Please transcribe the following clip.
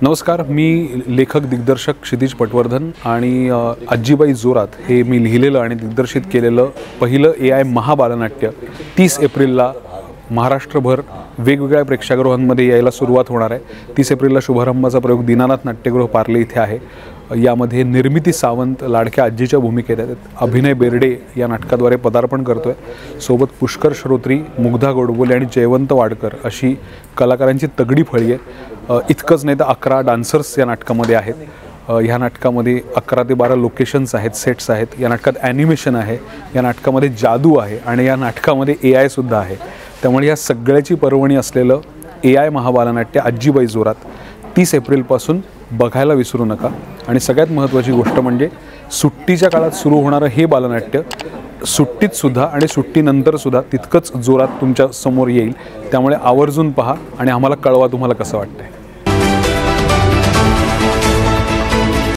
नमस्कार, मी लेखक दिग्दर्शक क्षितिज पटवर्धन आणि आजीबाई जोरात हे मी लिहिलेलं आणि दिग्दर्शित केलेलं पहिलं AI महाबालनाट्य 30 एप्रिलला महाराष्ट्रभर वेगवेगळ्या प्रेक्षागृहांमध्ये यायला सुरुवात होणार आहे। 30 एप्रिलला शुभारंभाचा प्रयोग दीनानाथ नाट्यगृह पार्ले इथे आहे। यामध्ये निर्मिती सावंत लाडक्या आजीच्या भूमिकेत आहेत। अभिनय बेर्डे या नाटकाद्वारे पदार्पण करतोय। सोबत पुष्कर श्रोत्री, मुग्धा गोडबोले आणि जयवंत वाडकर अशी कलाकारांची तगडी फळी आहे। इतकंच नाही तर 11 डान्सर्स या नाटकामध्ये आहेत। ह्या नाटकामध्ये 11 ते 12 लोकेशन्स आहेत, सेट्स आहेत। या नाटकात ॲनिमेशन आहे, या नाटकामध्ये जादू आहे आणि या नाटकामध्ये AI सुद्धा आहे। त्यामुळे या सगळ्याची पर्वणी असलेलं AI महाबालनाट्य आजीबाई जोरात 30 एप्रिलपासून बघायला विसरू नका। आणि सगळ्यात महत्त्वाची गोष्ट म्हणजे सुट्टीच्या काळात सुरू होणारं हे बालनाट्य सुट्टीत सुद्धा आणि सुट्टीनंतर सुद्धा तितकंच जोरात तुमच्या समोर येईल। त्यामुळे आवर्जून पहा आणि आम्हाला कळवा तुम्हाला कसं वाटतंय।